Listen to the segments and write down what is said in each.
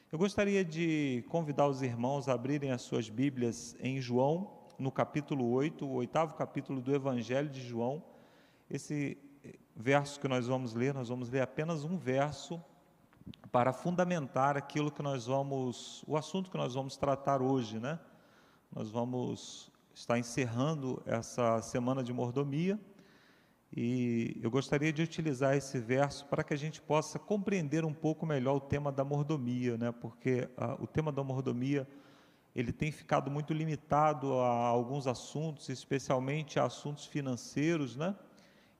Eu gostaria de convidar os irmãos a abrirem as suas Bíblias em João, no capítulo 8, o 8º capítulo do Evangelho de João. Esse verso que nós vamos ler apenas um verso para fundamentar aquilo que o assunto que nós vamos tratar hoje, né? Nós vamos estar encerrando essa semana de mordomia e eu gostaria de utilizar esse verso para que a gente possa compreender um pouco melhor o tema da mordomia, né? Porque o tema da mordomia ele tem ficado muito limitado a alguns assuntos, especialmente a assuntos financeiros, né?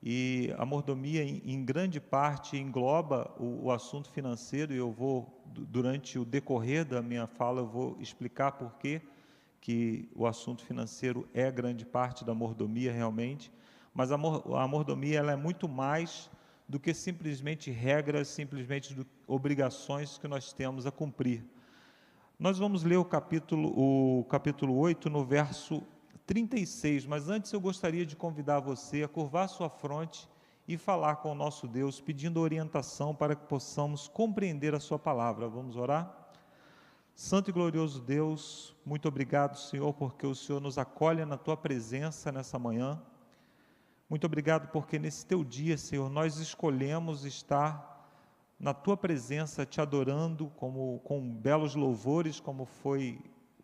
E a mordomia, em grande parte, engloba o assunto financeiro, e eu vou, durante o decorrer da minha fala, eu vou explicar por que o assunto financeiro é grande parte da mordomia realmente, mas a mordomia ela é muito mais do que simplesmente regras, simplesmente obrigações que nós temos a cumprir. Nós vamos ler o capítulo 8, no verso 36, mas antes eu gostaria de convidar você a curvar sua fronte e falar com o nosso Deus, pedindo orientação para que possamos compreender a sua palavra. Vamos orar? Santo e glorioso Deus, muito obrigado, Senhor, porque o Senhor nos acolhe na tua presença nessa manhã. Muito obrigado porque nesse teu dia, Senhor, nós escolhemos estar na tua presença, te adorando com belos louvores, como foi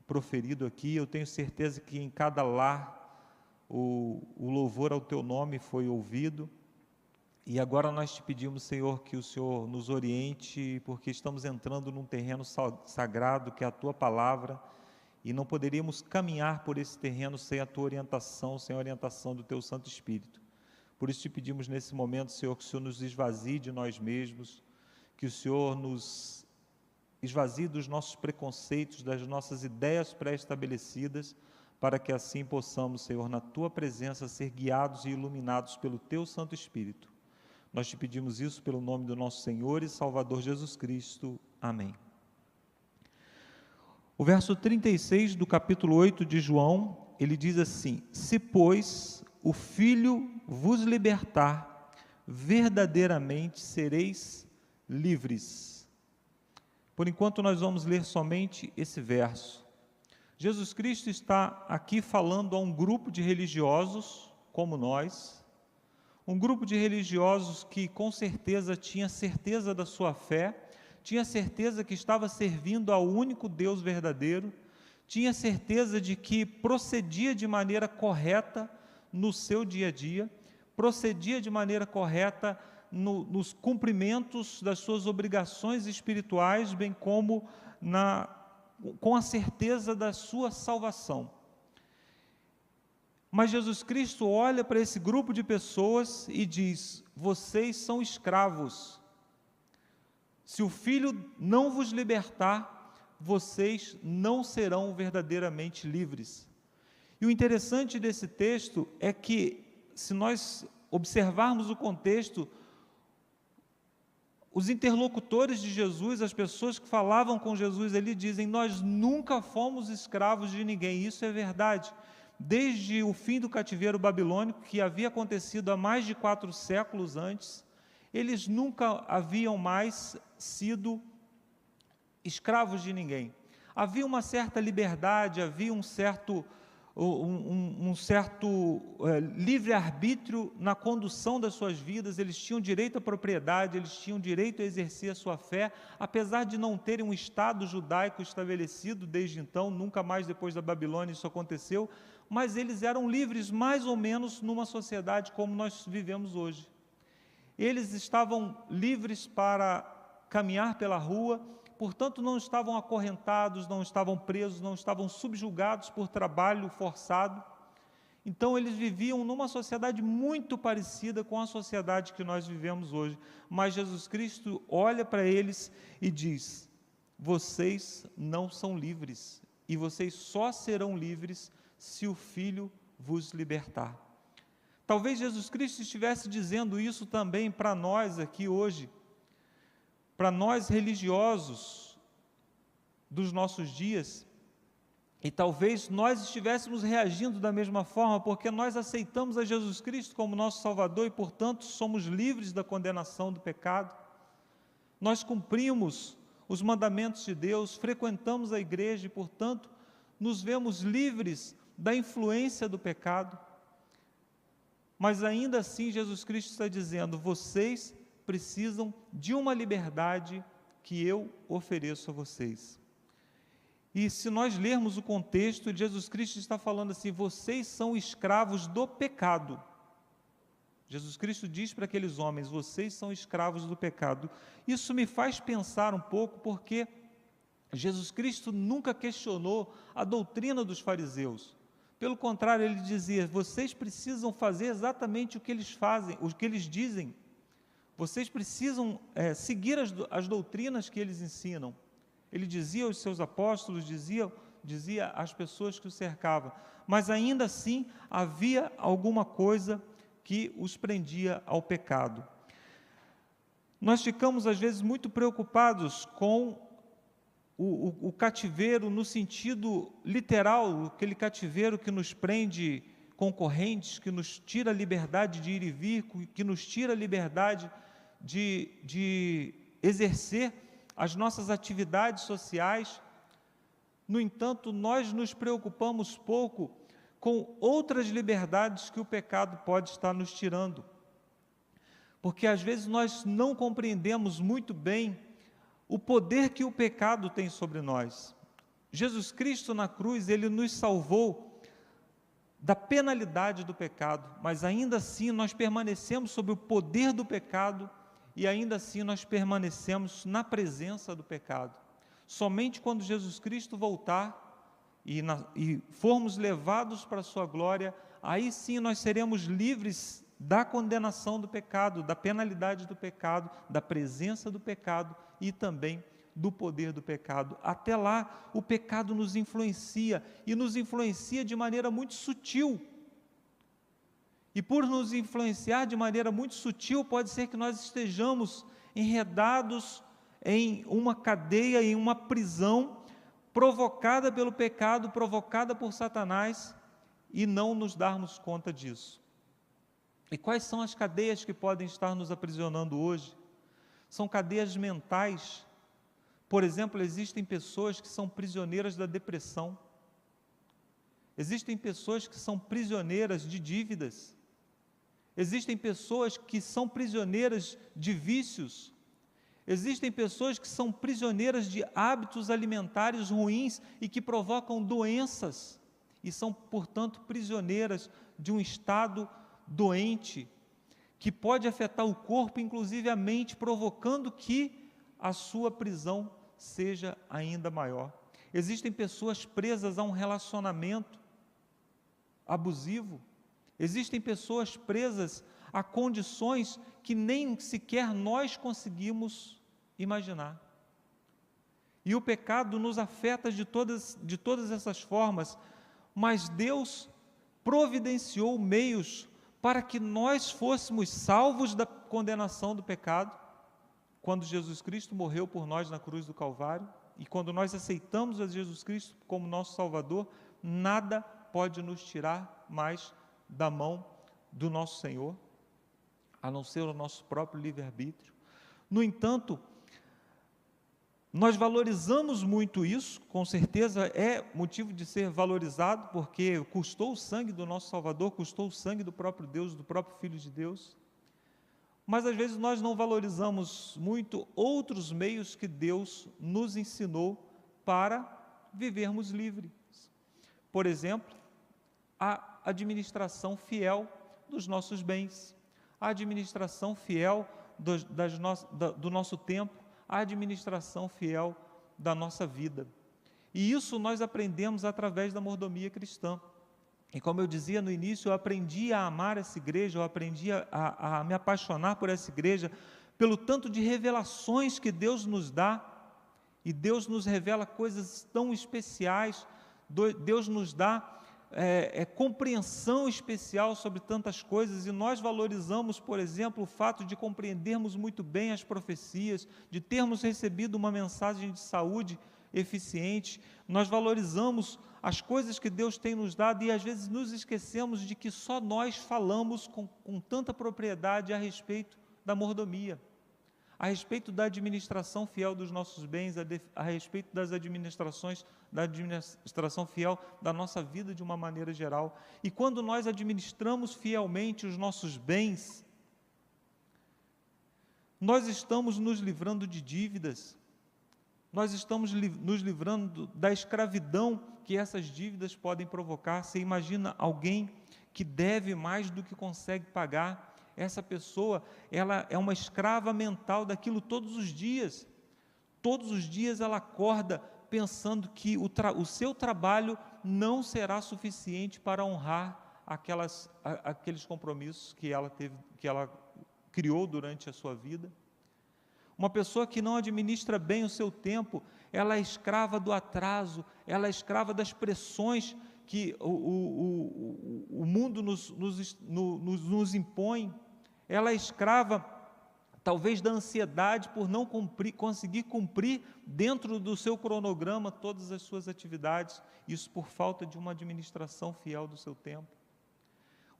proferido aqui. Eu tenho certeza que em cada lar o louvor ao teu nome foi ouvido. E agora nós te pedimos, Senhor, que o Senhor nos oriente, porque estamos entrando num terreno sagrado, que é a tua palavra, e não poderíamos caminhar por esse terreno sem a tua orientação, sem a orientação do teu Santo Espírito. Por isso te pedimos nesse momento, Senhor, que o Senhor nos esvazie de nós mesmos, que o Senhor nos esvazie dos nossos preconceitos, das nossas ideias pré-estabelecidas, para que assim possamos, Senhor, na tua presença, ser guiados e iluminados pelo teu Santo Espírito. Nós te pedimos isso pelo nome do nosso Senhor e Salvador Jesus Cristo. Amém. O verso 36 do capítulo 8 de João, ele diz assim: se, pois, o Filho vos libertar, verdadeiramente sereis livres. Por enquanto nós vamos ler somente esse verso. Jesus Cristo está aqui falando a um grupo de religiosos como nós, um grupo de religiosos que com certeza tinha certeza da sua fé, tinha certeza que estava servindo ao único Deus verdadeiro, tinha certeza de que procedia de maneira correta no seu dia a dia, procedia de maneira correta nos cumprimentos das suas obrigações espirituais, bem como com a certeza da sua salvação. Mas Jesus Cristo olha para esse grupo de pessoas e diz: vocês são escravos. Se o Filho não vos libertar, vocês não serão verdadeiramente livres. E o interessante desse texto é que, se nós observarmos o contexto, os interlocutores de Jesus, as pessoas que falavam com Jesus, ele dizem: nós nunca fomos escravos de ninguém. Isso é verdade. Desde o fim do cativeiro babilônico, que havia acontecido há mais de 4 séculos antes, eles nunca haviam mais sido escravos de ninguém. Havia uma certa liberdade, havia um certo livre-arbítrio na condução das suas vidas. Eles tinham direito à propriedade, eles tinham direito a exercer a sua fé, apesar de não terem um Estado judaico estabelecido desde então, nunca mais depois da Babilônia isso aconteceu, mas eles eram livres mais ou menos numa sociedade como nós vivemos hoje. Eles estavam livres para caminhar pela rua, portanto não estavam acorrentados, não estavam presos, não estavam subjugados por trabalho forçado. Então eles viviam numa sociedade muito parecida com a sociedade que nós vivemos hoje. Mas Jesus Cristo olha para eles e diz: vocês não são livres, e vocês só serão livres se o Filho vos libertar. Talvez Jesus Cristo estivesse dizendo isso também para nós aqui hoje, para nós religiosos dos nossos dias, e talvez nós estivéssemos reagindo da mesma forma, porque nós aceitamos a Jesus Cristo como nosso Salvador e, portanto, somos livres da condenação do pecado. Nós cumprimos os mandamentos de Deus, frequentamos a igreja e, portanto, nos vemos livres da influência do pecado. Mas ainda assim, Jesus Cristo está dizendo: vocês precisam de uma liberdade que eu ofereço a vocês. E se nós lermos o contexto, Jesus Cristo está falando assim: vocês são escravos do pecado. Jesus Cristo diz para aqueles homens: vocês são escravos do pecado. Isso me faz pensar um pouco, porque Jesus Cristo nunca questionou a doutrina dos fariseus. Pelo contrário, ele dizia: vocês precisam fazer exatamente o que eles fazem, o que eles dizem. Vocês precisam seguir as doutrinas que eles ensinam. Ele dizia aos seus apóstolos, dizia às pessoas que o cercavam, mas ainda assim havia alguma coisa que os prendia ao pecado. Nós ficamos às vezes muito preocupados com o cativeiro no sentido literal, aquele cativeiro que nos prende com correntes, que nos tira a liberdade de ir e vir, que nos tira a liberdade de exercer as nossas atividades sociais. No entanto, nós nos preocupamos pouco com outras liberdades que o pecado pode estar nos tirando, porque às vezes nós não compreendemos muito bem o poder que o pecado tem sobre nós. Jesus Cristo na cruz, ele nos salvou da penalidade do pecado, mas ainda assim nós permanecemos sob o poder do pecado e ainda assim nós permanecemos na presença do pecado. Somente quando Jesus Cristo voltar e formos levados para a sua glória, aí sim nós seremos livres da condenação do pecado, da penalidade do pecado, da presença do pecado e também do poder do pecado. Até lá, o pecado nos influencia, e nos influencia de maneira muito sutil. E por nos influenciar de maneira muito sutil, pode ser que nós estejamos enredados em uma cadeia, em uma prisão, provocada pelo pecado, provocada por Satanás, e não nos darmos conta disso. E quais são as cadeias que podem estar nos aprisionando hoje? São cadeias mentais. Por exemplo, existem pessoas que são prisioneiras da depressão. Existem pessoas que são prisioneiras de dívidas. Existem pessoas que são prisioneiras de vícios. Existem pessoas que são prisioneiras de hábitos alimentares ruins e que provocam doenças e são, portanto, prisioneiras de um estado doente que pode afetar o corpo, inclusive a mente, provocando que a sua prisão seja ainda maior. Existem pessoas presas a um relacionamento abusivo. Existem pessoas presas a condições que nem sequer nós conseguimos imaginar. E o pecado nos afeta de todas essas formas, mas Deus providenciou meios para que nós fôssemos salvos da condenação do pecado, quando Jesus Cristo morreu por nós na cruz do Calvário, e quando nós aceitamos a Jesus Cristo como nosso Salvador, nada pode nos tirar mais da mão do nosso Senhor, a não ser o nosso próprio livre-arbítrio. No entanto, nós valorizamos muito isso, com certeza é motivo de ser valorizado, porque custou o sangue do nosso Salvador, custou o sangue do próprio Deus, do próprio Filho de Deus, mas às vezes nós não valorizamos muito outros meios que Deus nos ensinou para vivermos livres. Por exemplo, a administração fiel dos nossos bens, a administração fiel do nosso tempo, a administração fiel da nossa vida. E isso nós aprendemos através da mordomia cristã. E como eu dizia no início, eu aprendi a amar essa igreja, eu aprendi a me apaixonar por essa igreja, pelo tanto de revelações que Deus nos dá, e Deus nos revela coisas tão especiais, Deus nos dá compreensão especial sobre tantas coisas, e nós valorizamos, por exemplo, o fato de compreendermos muito bem as profecias, de termos recebido uma mensagem de saúde eficiente. Nós valorizamos as coisas que Deus tem nos dado e às vezes nos esquecemos de que só nós falamos com tanta propriedade a respeito da mordomia. a respeito da administração fiel dos nossos bens, a respeito da administração fiel da nossa vida de uma maneira geral. E quando nós administramos fielmente os nossos bens, nós estamos nos livrando de dívidas, nós estamos nos livrando da escravidão que essas dívidas podem provocar. Você imagina alguém que deve mais do que consegue pagar. Essa pessoa, ela é uma escrava mental daquilo todos os dias. Todos os dias ela acorda pensando que o seu trabalho não será suficiente para honrar aqueles compromissos que ela criou durante a sua vida. Uma pessoa que não administra bem o seu tempo, ela é escrava do atraso, ela é escrava das pressões que o mundo nos impõe. Ela é escrava, talvez, da ansiedade por não conseguir cumprir dentro do seu cronograma todas as suas atividades, isso por falta de uma administração fiel do seu tempo.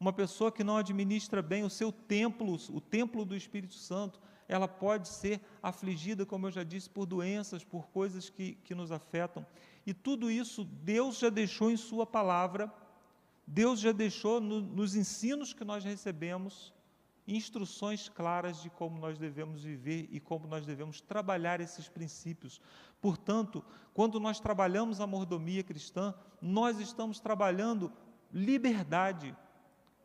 Uma pessoa que não administra bem o seu templo, o templo do Espírito Santo, ela pode ser afligida, como eu já disse, por doenças, por coisas que nos afetam. E tudo isso Deus já deixou em sua palavra, Deus já deixou nos ensinos que nós recebemos, instruções claras de como nós devemos viver e como nós devemos trabalhar esses princípios. Portanto, quando nós trabalhamos a mordomia cristã, nós estamos trabalhando liberdade,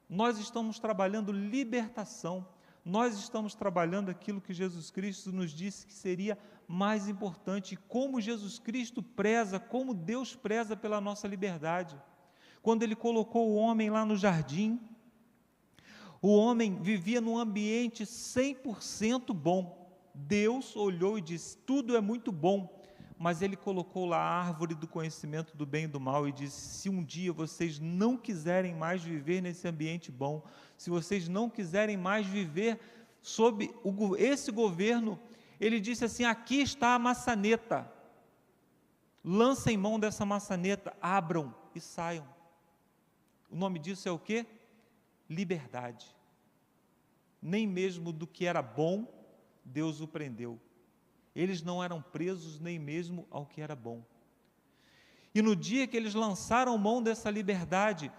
nós estamos trabalhando libertação, nós estamos trabalhando aquilo que Jesus Cristo nos disse que seria mais importante, como Jesus Cristo preza, como Deus preza pela nossa liberdade. Quando Ele colocou o homem lá no jardim, o homem vivia num ambiente 100% bom. Deus olhou e disse, tudo é muito bom, mas Ele colocou lá a árvore do conhecimento do bem e do mal e disse, se um dia vocês não quiserem mais viver nesse ambiente bom, se vocês não quiserem mais viver sob esse governo, Ele disse assim, aqui está a maçaneta, lancem mão dessa maçaneta, abram e saiam. O nome disso é o quê? Liberdade. Nem mesmo do que era bom, Deus o prendeu. Eles não eram presos nem mesmo ao que era bom. E no dia que eles lançaram mão dessa liberdade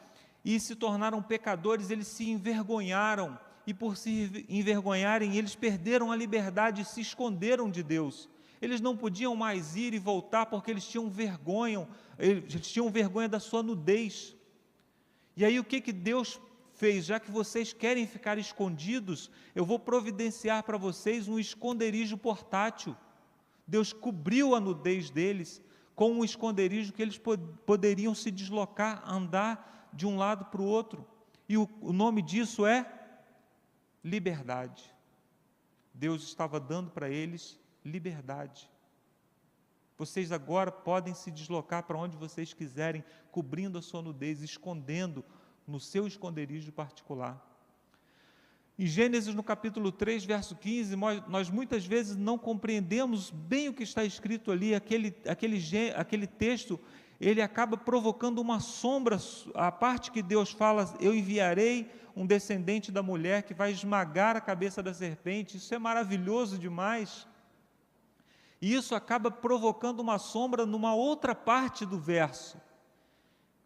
e se tornaram pecadores, eles se envergonharam, e por se envergonharem, eles perderam a liberdade e se esconderam de Deus. Eles não podiam mais ir e voltar porque eles tinham vergonha da sua nudez. E aí o que Deus fez? Já que vocês querem ficar escondidos, eu vou providenciar para vocês um esconderijo portátil. Deus cobriu a nudez deles com um esconderijo que eles poderiam se deslocar, andar de um lado para o outro. E o nome disso é liberdade. Deus estava dando para eles liberdade. Vocês agora podem se deslocar para onde vocês quiserem, cobrindo a sua nudez, escondendo no seu esconderijo particular. Em Gênesis, no capítulo 3, verso 15, nós muitas vezes não compreendemos bem o que está escrito ali, aquele texto, ele acaba provocando uma sombra, a parte que Deus fala, eu enviarei um descendente da mulher que vai esmagar a cabeça da serpente, isso é maravilhoso demais, e isso acaba provocando uma sombra numa outra parte do verso,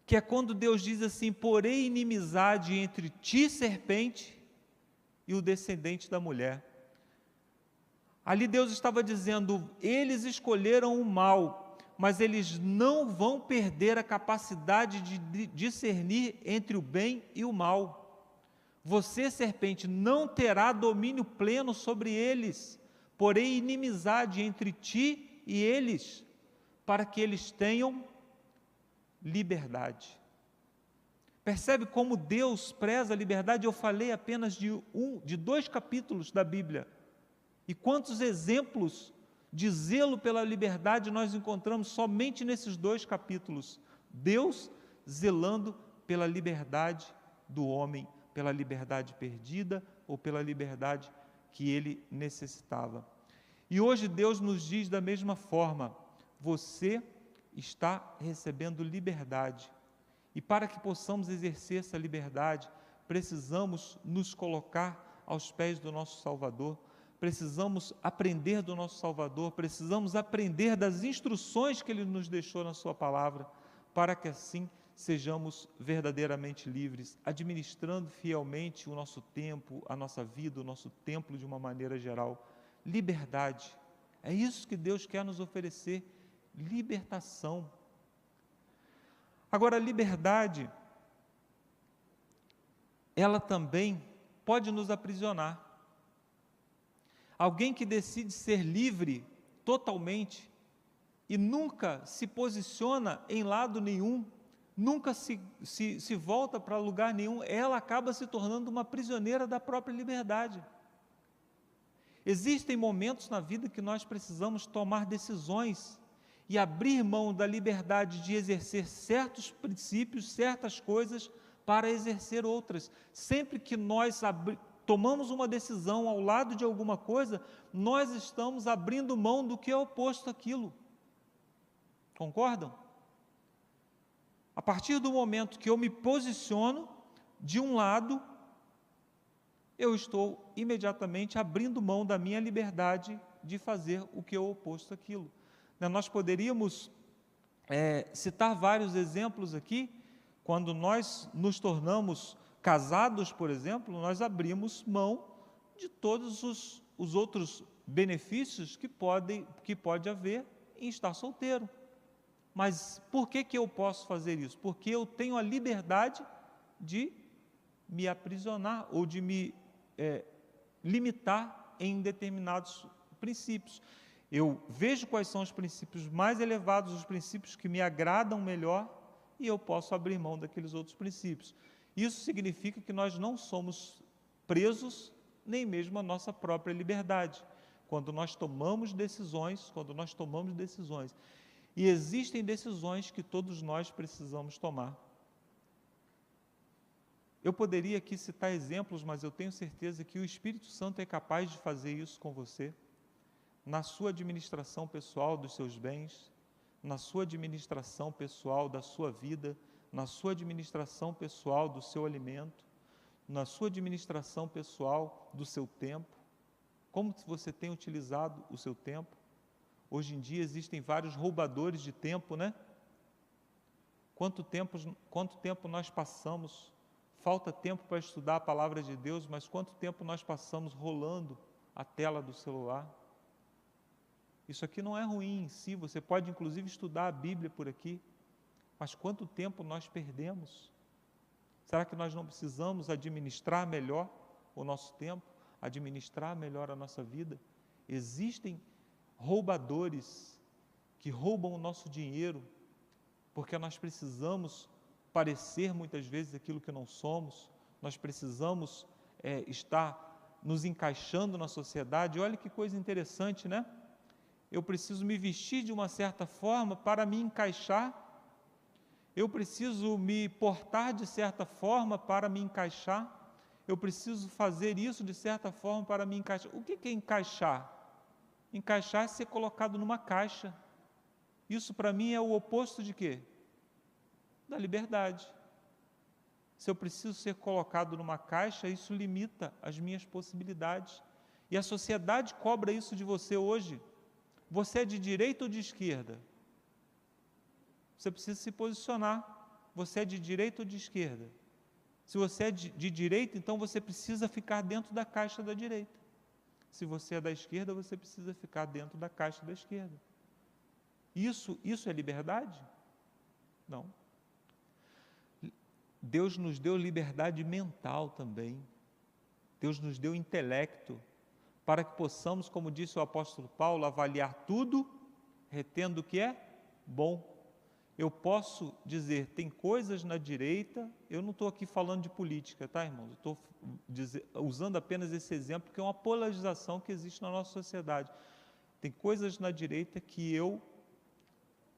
que é quando Deus diz assim, porém inimizade entre ti, serpente, e o descendente da mulher. Ali Deus estava dizendo, eles escolheram o mal, mas eles não vão perder a capacidade de discernir entre o bem e o mal. Você, serpente, não terá domínio pleno sobre eles, porém inimizade entre ti e eles, para que eles tenham liberdade. Percebe como Deus preza a liberdade? Eu falei apenas de 2 capítulos da Bíblia. E quantos exemplos de zelo pela liberdade nós encontramos somente nesses 2 capítulos. Deus zelando pela liberdade do homem, pela liberdade perdida ou pela liberdade que ele necessitava. E hoje Deus nos diz da mesma forma, você está recebendo liberdade. E para que possamos exercer essa liberdade, precisamos nos colocar aos pés do nosso Salvador, precisamos aprender do nosso Salvador, precisamos aprender das instruções que Ele nos deixou na Sua palavra, para que assim sejamos verdadeiramente livres, administrando fielmente o nosso tempo, a nossa vida, o nosso templo de uma maneira geral. Liberdade, é isso que Deus quer nos oferecer, libertação. Agora, a liberdade, ela também pode nos aprisionar. Alguém que decide ser livre totalmente e nunca se posiciona em lado nenhum, nunca se volta para lugar nenhum, ela acaba se tornando uma prisioneira da própria liberdade. Existem momentos na vida que nós precisamos tomar decisões e abrir mão da liberdade de exercer certos princípios, certas coisas, para exercer outras. Sempre que nós tomamos uma decisão ao lado de alguma coisa, nós estamos abrindo mão do que é oposto àquilo. Concordam? A partir do momento que eu me posiciono de um lado, eu estou imediatamente abrindo mão da minha liberdade de fazer o que é oposto àquilo. Nós poderíamos citar vários exemplos aqui. Quando nós nos tornamos casados, por exemplo, nós abrimos mão de todos os outros benefícios que pode haver em estar solteiro. Mas por que eu posso fazer isso? Porque eu tenho a liberdade de me aprisionar ou de me limitar em determinados princípios. Eu vejo quais são os princípios mais elevados, os princípios que me agradam melhor, e eu posso abrir mão daqueles outros princípios. Isso significa que nós não somos presos, nem mesmo a nossa própria liberdade, quando nós tomamos decisões, e existem decisões que todos nós precisamos tomar. Eu poderia aqui citar exemplos, mas eu tenho certeza que o Espírito Santo é capaz de fazer isso com você, na sua administração pessoal dos seus bens, na sua administração pessoal da sua vida, na sua administração pessoal do seu alimento, na sua administração pessoal do seu tempo. Como você tem utilizado o seu tempo? Hoje em dia existem vários roubadores de tempo, né? Quanto tempo nós passamos? Falta tempo para estudar a palavra de Deus, mas quanto tempo nós passamos rolando a tela do celular? Isso aqui não é ruim em si, você pode inclusive estudar a Bíblia por aqui, mas quanto tempo nós perdemos? Será que nós não precisamos administrar melhor o nosso tempo, administrar melhor a nossa vida? Existem roubadores que roubam o nosso dinheiro, porque nós precisamos parecer muitas vezes aquilo que não somos, nós precisamos estar nos encaixando na sociedade. Olha que coisa interessante, né? Eu preciso me vestir de uma certa forma para me encaixar, eu preciso me portar de certa forma para me encaixar, eu preciso fazer isso de certa forma para me encaixar. O que é encaixar? Encaixar é ser colocado numa caixa. Isso para mim é o oposto de quê? Da liberdade. Se eu preciso ser colocado numa caixa, isso limita as minhas possibilidades. E a sociedade cobra isso de você hoje. Você é de direita ou de esquerda? Você precisa se posicionar. Você é de direita ou de esquerda? Se você é de direita, então você precisa ficar dentro da caixa da direita. Se você é da esquerda, você precisa ficar dentro da caixa da esquerda. Isso é liberdade? Não. Deus nos deu liberdade mental também. Deus nos deu intelecto, para que possamos, como disse o apóstolo Paulo, avaliar tudo, retendo o que é bom. Eu posso dizer, tem coisas na direita, eu não estou aqui falando de política, tá, irmãos? Eu estou usando apenas esse exemplo, que é uma polarização que existe na nossa sociedade. Tem coisas na direita que eu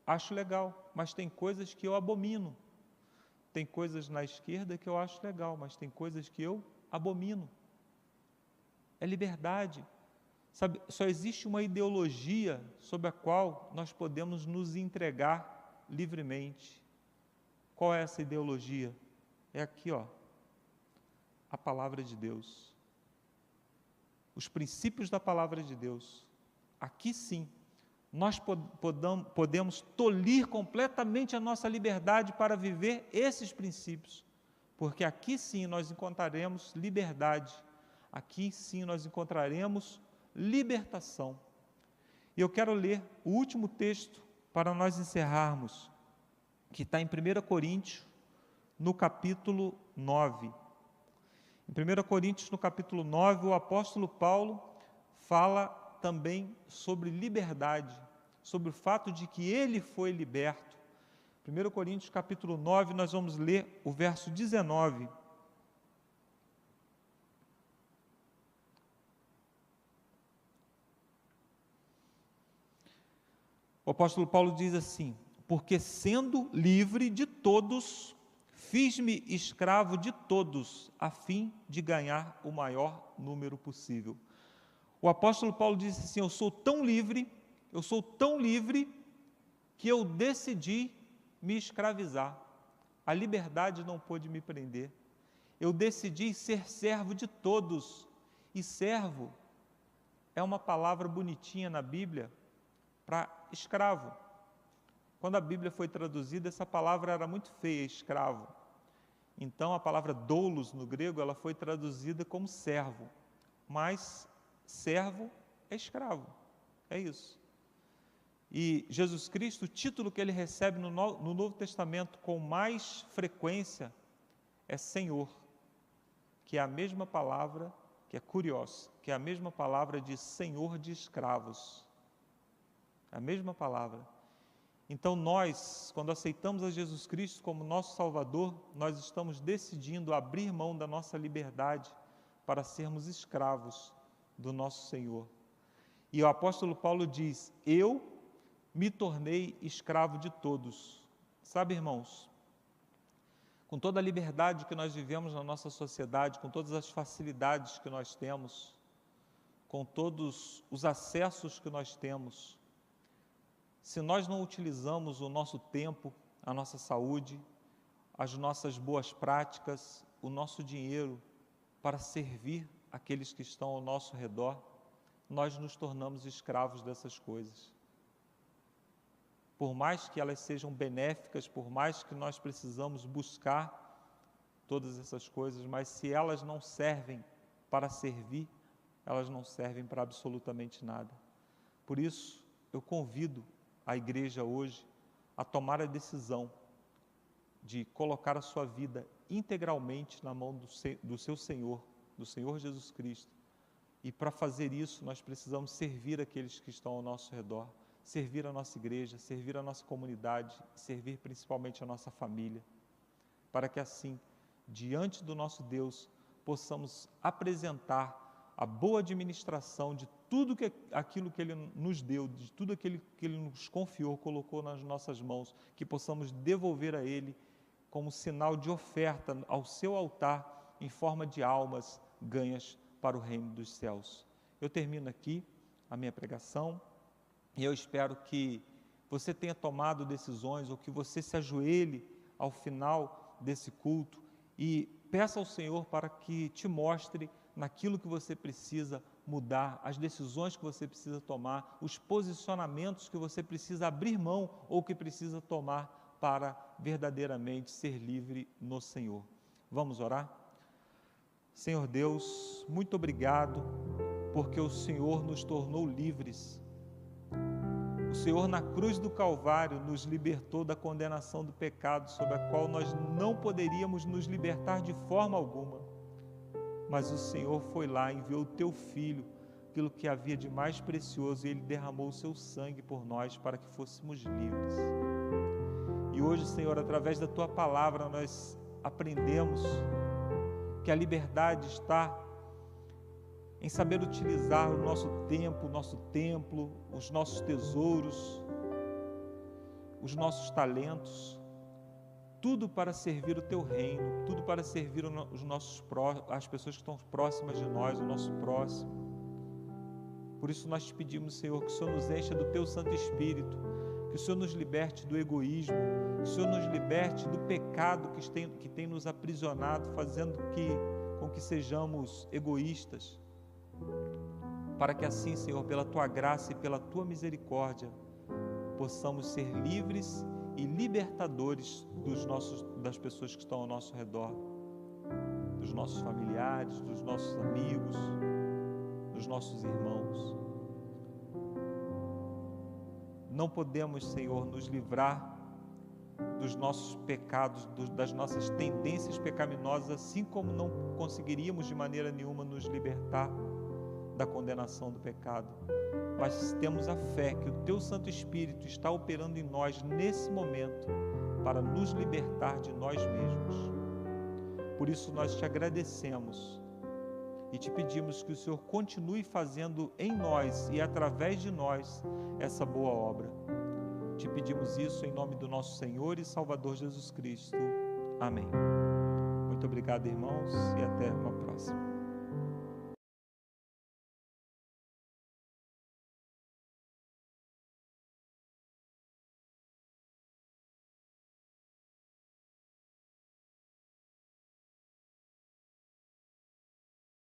acho legal, mas tem coisas que eu abomino. Tem coisas na esquerda que eu acho legal, mas tem coisas que eu abomino. É liberdade. Sabe, só existe uma ideologia sobre a qual nós podemos nos entregar livremente. Qual é essa ideologia? É aqui, ó, a palavra de Deus. os princípios da palavra de Deus, aqui sim, nós podemos tolir completamente a nossa liberdade para viver esses princípios, porque aqui sim nós encontraremos liberdade, aqui sim nós encontraremos libertação. E eu quero ler o último texto para nós encerrarmos, que está em 1 Coríntios, no capítulo 9. Em 1 Coríntios, no capítulo 9, o apóstolo Paulo fala também sobre liberdade, sobre o fato de que ele foi liberto. 1 Coríntios, capítulo 9, nós vamos ler o verso 19. O apóstolo Paulo diz assim: porque sendo livre de todos, fiz-me escravo de todos, a fim de ganhar o maior número possível. O apóstolo Paulo disse assim: eu sou tão livre que eu decidi me escravizar. A liberdade não pôde me prender. Eu decidi ser servo de todos. E servo é uma palavra bonitinha na Bíblia para escravo. Quando a Bíblia foi traduzida, essa palavra era muito feia, escravo. Então, a palavra doulos, no grego, ela foi traduzida como servo. Mas servo é escravo, é isso. E Jesus Cristo, o título que ele recebe no Novo Testamento com mais frequência é Senhor, que é a mesma palavra, que é kurios, que é a mesma palavra de Senhor de escravos. É a mesma palavra. Então nós, quando aceitamos a Jesus Cristo como nosso Salvador, nós estamos decidindo abrir mão da nossa liberdade para sermos escravos do nosso Senhor. E o apóstolo Paulo diz: eu me tornei escravo de todos. Sabe, irmãos, com toda a liberdade que nós vivemos na nossa sociedade, com todas as facilidades que nós temos, com todos os acessos que nós temos, se nós não utilizamos o nosso tempo, a nossa saúde, as nossas boas práticas, o nosso dinheiro para servir aqueles que estão ao nosso redor, nós nos tornamos escravos dessas coisas. Por mais que elas sejam benéficas, por mais que nós precisamos buscar todas essas coisas, mas se elas não servem para servir, elas não servem para absolutamente nada. Por isso, eu convido a igreja hoje a tomar a decisão de colocar a sua vida integralmente na mão do seu Senhor, do Senhor Jesus Cristo. E para fazer isso, nós precisamos servir aqueles que estão ao nosso redor, servir a nossa igreja, servir a nossa comunidade, servir principalmente a nossa família, para que assim, diante do nosso Deus, possamos apresentar a boa administração de tudo aquilo que Ele nos deu, de tudo aquilo que Ele nos confiou, colocou nas nossas mãos, que possamos devolver a Ele como sinal de oferta ao seu altar, em forma de almas ganhas para o reino dos céus. Eu termino aqui a minha pregação e eu espero que você tenha tomado decisões ou que você se ajoelhe ao final desse culto e peça ao Senhor para que te mostre naquilo que você precisa mudar, as decisões que você precisa tomar, os posicionamentos que você precisa abrir mão ou que precisa tomar para verdadeiramente ser livre no Senhor. Vamos orar? Senhor Deus, muito obrigado, porque o Senhor nos tornou livres. O Senhor na cruz do Calvário nos libertou da condenação do pecado, sobre a qual nós não poderíamos nos libertar de forma alguma. Mas o Senhor foi lá, enviou o Teu Filho, aquilo que havia de mais precioso, e Ele derramou o Seu sangue por nós para que fôssemos livres. E hoje, Senhor, através da Tua palavra, nós aprendemos que a liberdade está em saber utilizar o nosso tempo, o nosso templo, os nossos tesouros, os nossos talentos, tudo para servir o Teu reino, tudo para servir as pessoas que estão próximas de nós, o nosso próximo. Por isso nós te pedimos, Senhor, que o Senhor nos encha do Teu Santo Espírito, que o Senhor nos liberte do egoísmo, que o Senhor nos liberte do pecado que tem nos aprisionado, fazendo com que sejamos egoístas. para que assim, Senhor, pela Tua graça e pela Tua misericórdia, possamos ser livres e libertadores das pessoas que estão ao nosso redor, dos nossos familiares, dos nossos amigos, dos nossos irmãos. Não podemos, Senhor, nos livrar dos nossos pecados, das nossas tendências pecaminosas, assim como não conseguiríamos de maneira nenhuma nos libertar da condenação do pecado. Mas temos a fé que o Teu Santo Espírito está operando em nós nesse momento para nos libertar de nós mesmos. Por isso nós Te agradecemos e Te pedimos que o Senhor continue fazendo em nós e através de nós essa boa obra. Te pedimos isso em nome do nosso Senhor e Salvador Jesus Cristo. Amém. Muito obrigado, irmãos, e até uma próxima.